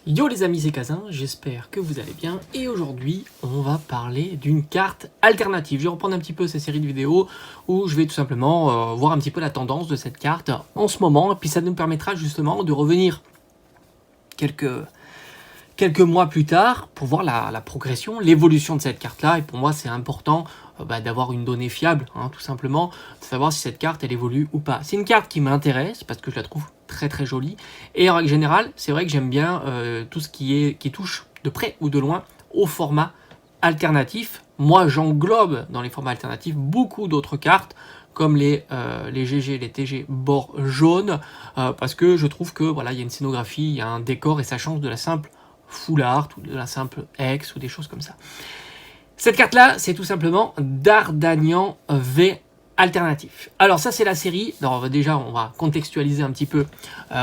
Yo les amis, c'est Kazin, j'espère que vous allez bien et aujourd'hui on va parler d'une carte alternative. Je vais reprendre un petit peu ces séries de vidéos où je vais tout simplement voir un petit peu la tendance de cette carte en ce moment et puis ça nous permettra justement de revenir quelques mois plus tard pour voir la progression, l'évolution de cette carte-là. Et pour moi, c'est important d'avoir une donnée fiable, tout simplement, de savoir si cette carte, elle évolue ou pas. C'est une carte qui m'intéresse parce que je la trouve très très jolie. Et en règle générale, c'est vrai que j'aime bien tout ce qui touche de près ou de loin au format alternatif. Moi, j'englobe dans les formats alternatifs beaucoup d'autres cartes, comme les GG, les TG bord jaune, parce que je trouve que voilà, il y a une scénographie, il y a un décor et ça change de la simple full art ou de la simple X ou des choses comme ça. Cette carte là, c'est tout simplement Dardanian V alternatif. Alors ça, c'est la série. Alors déjà, on va contextualiser un petit peu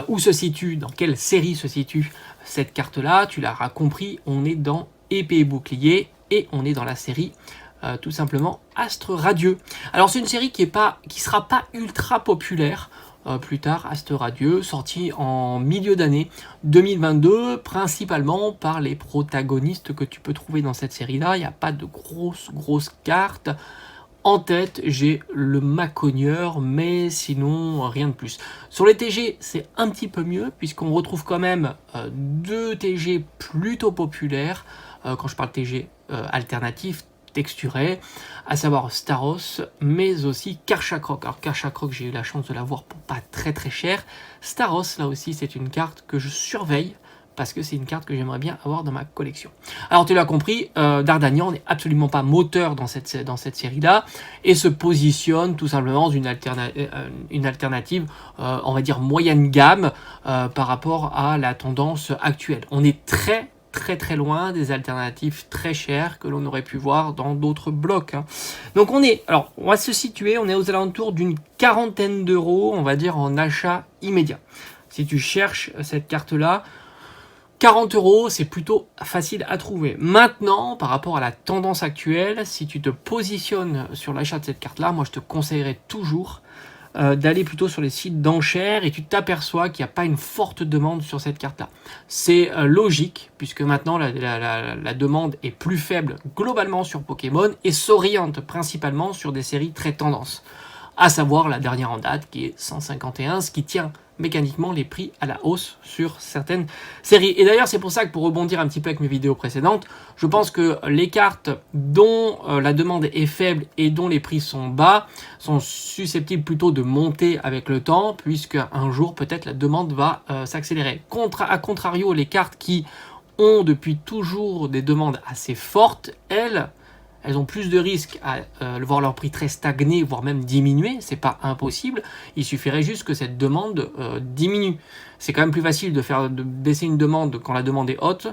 où se situe, dans quelle série se situe cette carte là. Tu l'auras compris, on est dans épée et bouclier et on est dans la série tout simplement Astre Radieux. Alors c'est une série qui sera pas ultra populaire plus tard, Astre Radieux, sorti en milieu d'année 2022, principalement par les protagonistes que tu peux trouver dans cette série-là. Il n'y a pas de grosses cartes. En tête, j'ai le Macogneur, mais sinon, rien de plus. Sur les TG, c'est un petit peu mieux, puisqu'on retrouve quand même deux TG plutôt populaires. Quand je parle TG alternatif, texturé, à savoir Staros, mais aussi Karchakrok. Alors Karchakrok, j'ai eu la chance de l'avoir pour pas très cher. Staros, là aussi, c'est une carte que je surveille, parce que c'est une carte que j'aimerais bien avoir dans ma collection. Alors tu l'as compris, Dardanian n'est absolument pas moteur dans cette série-là, et se positionne tout simplement dans une alternative, on va dire moyenne gamme, par rapport à la tendance actuelle. On est très loin des alternatives très chères que l'on aurait pu voir dans d'autres blocs. Donc on va se situer, on est aux alentours d'une quarantaine d'euros, on va dire en achat immédiat. Si tu cherches cette carte-là, 40 euros, c'est plutôt facile à trouver. Maintenant, par rapport à la tendance actuelle, si tu te positionnes sur l'achat de cette carte-là, moi je te conseillerais toujours d'aller plutôt sur les sites d'enchères et tu t'aperçois qu'il n'y a pas une forte demande sur cette carte-là. C'est logique, puisque maintenant la demande est plus faible globalement sur Pokémon et s'oriente principalement sur des séries très tendances. À savoir la dernière en date qui est 151, ce qui tient mécaniquement les prix à la hausse sur certaines séries. Et d'ailleurs, c'est pour ça que pour rebondir un petit peu avec mes vidéos précédentes, je pense que les cartes dont la demande est faible et dont les prix sont bas sont susceptibles plutôt de monter avec le temps, puisque un jour peut-être la demande va s'accélérer. A contrario, les cartes qui ont depuis toujours des demandes assez fortes, elles ont plus de risques à voir leur prix très stagner, voire même diminuer. C'est pas impossible. Il suffirait juste que cette demande diminue. C'est quand même plus facile de baisser une demande quand la demande est haute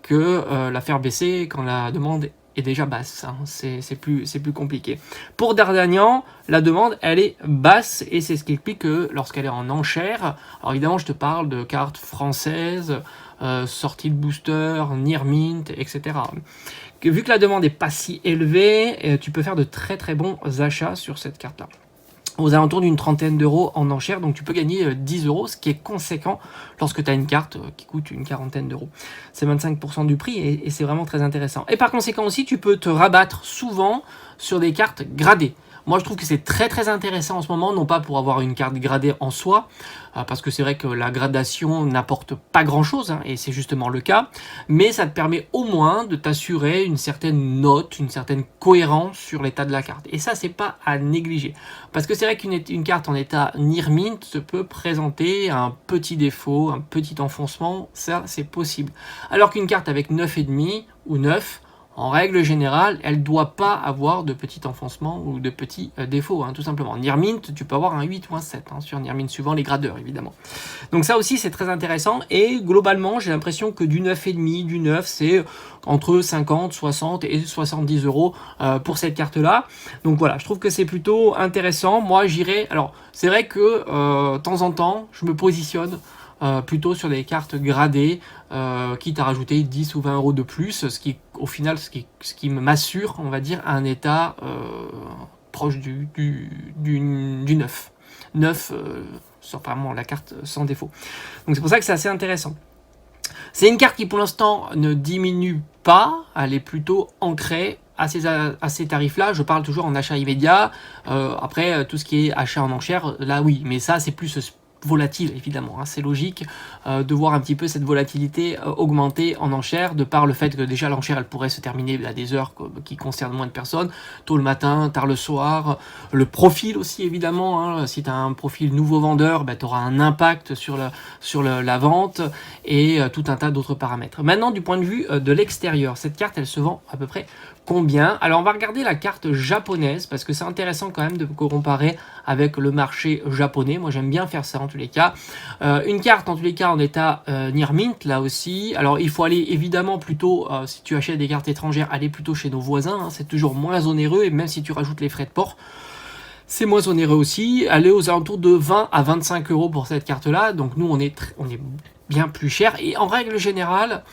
que la faire baisser quand la demande est déjà basse. C'est plus compliqué. Pour Dardanian, la demande, elle est basse et c'est ce qui explique que lorsqu'elle est en enchère, alors évidemment, je te parle de cartes françaises, sortie de booster, near mint, etc. Vu que la demande n'est pas si élevée, tu peux faire de très bons achats sur cette carte-là. Aux alentours d'une trentaine d'euros en enchère, donc tu peux gagner 10 euros, ce qui est conséquent lorsque tu as une carte qui coûte une quarantaine d'euros. C'est 25% du prix et c'est vraiment très intéressant. Et par conséquent aussi, tu peux te rabattre souvent sur des cartes gradées. Moi, je trouve que c'est très intéressant en ce moment, non pas pour avoir une carte gradée en soi, parce que c'est vrai que la gradation n'apporte pas grand-chose, et c'est justement le cas, mais ça te permet au moins de t'assurer une certaine note, une certaine cohérence sur l'état de la carte. Et ça, c'est pas à négliger. Parce que c'est vrai qu'une carte en état near mint se peut présenter un petit défaut, un petit enfoncement, ça, c'est possible. Alors qu'une carte avec 9,5 ou 9, en règle générale, elle ne doit pas avoir de petits enfoncements ou de petits défauts, tout simplement. Near mint, tu peux avoir un 8 ou un 7 sur Near mint, suivant les gradeurs, évidemment. Donc ça aussi, c'est très intéressant. Et globalement, j'ai l'impression que du 9,5, du 9, c'est entre 50, 60 et 70 euros pour cette carte-là. Donc voilà, je trouve que c'est plutôt intéressant. Moi, j'irai... Alors, c'est vrai que de temps en temps, je me positionne plutôt sur des cartes gradées, quitte à rajouter 10 ou 20 euros de plus, ce qui au final ce qui m'assure, on va dire, un état proche du 9. 9 sur vraiment la carte sans défaut. Donc c'est pour ça que c'est assez intéressant. C'est une carte qui pour l'instant ne diminue pas, elle est plutôt ancrée à ces tarifs-là. Je parle toujours en achat immédiat. Après, tout ce qui est achat en enchère, là oui, mais ça c'est plus volatile évidemment, hein. C'est logique de voir un petit peu cette volatilité augmenter en enchère, de par le fait que déjà l'enchère elle pourrait se terminer à des heures qui concernent moins de personnes, tôt le matin, tard le soir, le profil aussi évidemment, hein. Si tu as un profil nouveau vendeur, tu auras un impact sur la vente et tout un tas d'autres paramètres. Maintenant du point de vue de l'extérieur, cette carte elle se vend à peu près combien? Alors on va regarder la carte japonaise parce que c'est intéressant quand même de comparer avec le marché japonais. Moi j'aime bien faire ça en tous les cas. Une carte en tous les cas en état near mint là aussi. Alors il faut aller évidemment plutôt, si tu achètes des cartes étrangères, aller plutôt chez nos voisins, hein. C'est toujours moins onéreux et même si tu rajoutes les frais de port, c'est moins onéreux aussi. Aller aux alentours de 20 à 25 euros pour cette carte là. Donc nous on est bien plus cher et en règle générale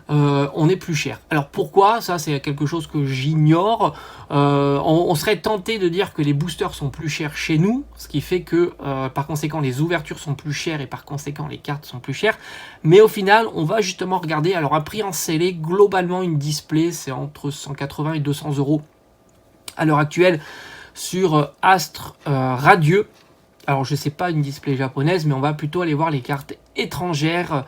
on est plus cher. Alors pourquoi? Ça c'est quelque chose que j'ignore. On serait tenté de dire que les boosters sont plus chers chez nous, ce qui fait que par conséquent les ouvertures sont plus chères et par conséquent les cartes sont plus chères. Mais au final on va justement regarder, alors un prix en scellé, globalement une display c'est entre 180 et 200 euros à l'heure actuelle sur Astre Radieux. Alors je sais pas une display japonaise, mais on va plutôt aller voir les cartes étrangères,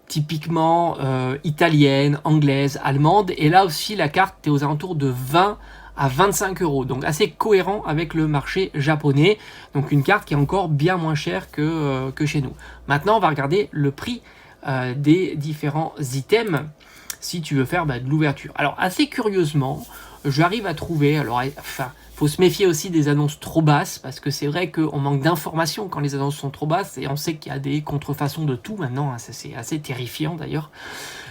typiquement italienne, anglaise, allemande. Et là aussi, la carte est aux alentours de 20 à 25 euros. Donc assez cohérent avec le marché japonais. Donc une carte qui est encore bien moins chère que chez nous. Maintenant, on va regarder le prix des différents items si tu veux faire de l'ouverture. Alors assez curieusement, j'arrive à trouver... Alors, enfin, faut se méfier aussi des annonces trop basses, parce que c'est vrai qu'on manque d'informations quand les annonces sont trop basses, et on sait qu'il y a des contrefaçons de tout maintenant, hein, c'est assez terrifiant d'ailleurs.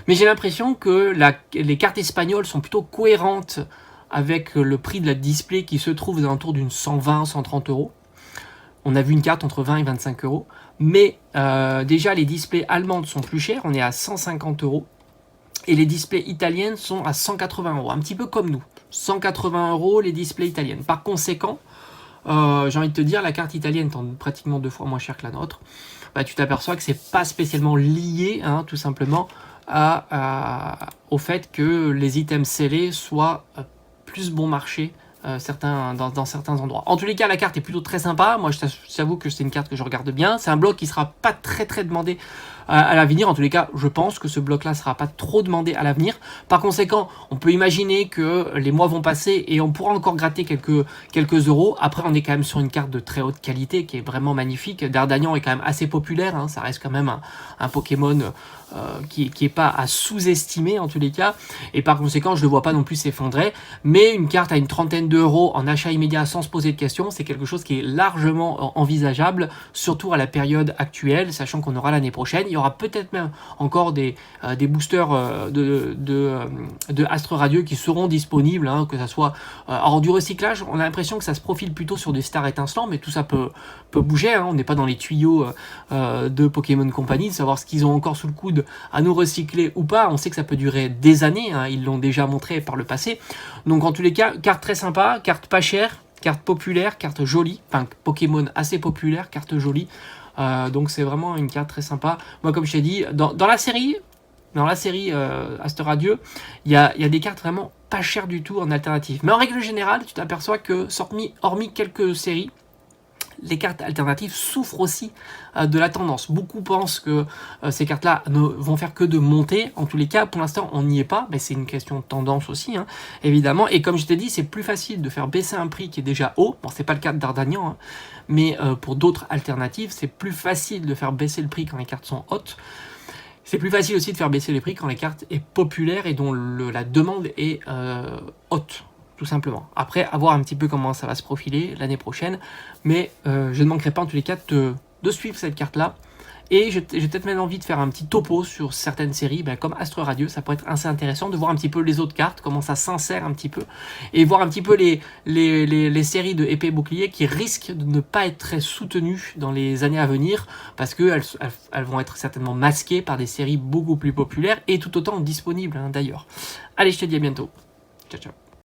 Mais j'ai l'impression que les cartes espagnoles sont plutôt cohérentes avec le prix de la display qui se trouve aux alentours d'une 120-130 euros. On a vu une carte entre 20 et 25 euros, mais déjà les displays allemandes sont plus chères, on est à 150 euros. Et les displays italiennes sont à 180 euros, un petit peu comme nous. 180 euros les displays italiennes. Par conséquent, j'ai envie de te dire, la carte italienne étant pratiquement 2 fois moins chère que la nôtre, tu t'aperçois que c'est pas spécialement lié, hein, tout simplement, au fait que les items scellés soient plus bon marché dans certains endroits. En tous les cas, la carte est plutôt très sympa. Moi, je t'avoue que c'est une carte que je regarde bien. C'est un bloc qui sera pas très demandé à l'avenir. En tous les cas, je pense que ce bloc-là sera pas trop demandé à l'avenir. Par conséquent, on peut imaginer que les mois vont passer et on pourra encore gratter quelques euros. Après, on est quand même sur une carte de très haute qualité qui est vraiment magnifique. Dardagnan est quand même assez populaire, hein. Ça reste quand même un Pokémon qui est pas à sous-estimer en tous les cas. Et par conséquent, je ne le vois pas non plus s'effondrer. Mais une carte à une trentaine d'euros en achat immédiat sans se poser de questions, c'est quelque chose qui est largement envisageable, surtout à la période actuelle, sachant qu'on aura l'année prochaine. Il y aura peut-être même encore des boosters de Astre Radieux qui seront disponibles, hein, que ça soit alors du recyclage. On a l'impression que ça se profile plutôt sur des stars étincelants, mais tout ça peut bouger, hein. On n'est pas dans les tuyaux de Pokémon Company, de savoir ce qu'ils ont encore sous le coude à nous recycler ou pas. On sait que ça peut durer des années, hein, ils l'ont déjà montré par le passé. Donc en tous les cas, carte très sympa, carte pas chère, carte populaire, carte jolie, enfin Pokémon assez populaire, carte jolie. Donc c'est vraiment une carte très sympa. Moi comme je t'ai dit, dans la série Astre Radieux, il y a des cartes vraiment pas chères du tout en alternative. Mais en règle générale, tu t'aperçois que hormis quelques séries, les cartes alternatives souffrent aussi de la tendance. Beaucoup pensent que ces cartes-là ne vont faire que de monter. En tous les cas, pour l'instant, on n'y est pas. Mais c'est une question de tendance aussi, hein, évidemment. Et comme je t'ai dit, c'est plus facile de faire baisser un prix qui est déjà haut. Bon, c'est pas le cas de Dardagnan, hein, mais pour d'autres alternatives, c'est plus facile de faire baisser le prix quand les cartes sont hautes. C'est plus facile aussi de faire baisser les prix quand la carte est populaire et dont la demande est haute. Tout simplement. Après, à voir un petit peu comment ça va se profiler l'année prochaine. Mais je ne manquerai pas en tous les cas de suivre cette carte-là. Et j'ai peut-être même envie de faire un petit topo sur certaines séries, comme Astre Radieux. Ça pourrait être assez intéressant de voir un petit peu les autres cartes, comment ça s'insère un petit peu. Et voir un petit peu les séries de épée et bouclier qui risquent de ne pas être très soutenues dans les années à venir. Parce qu'elles vont être certainement masquées par des séries beaucoup plus populaires et tout autant disponibles, hein, d'ailleurs. Allez, je te dis à bientôt. Ciao, ciao.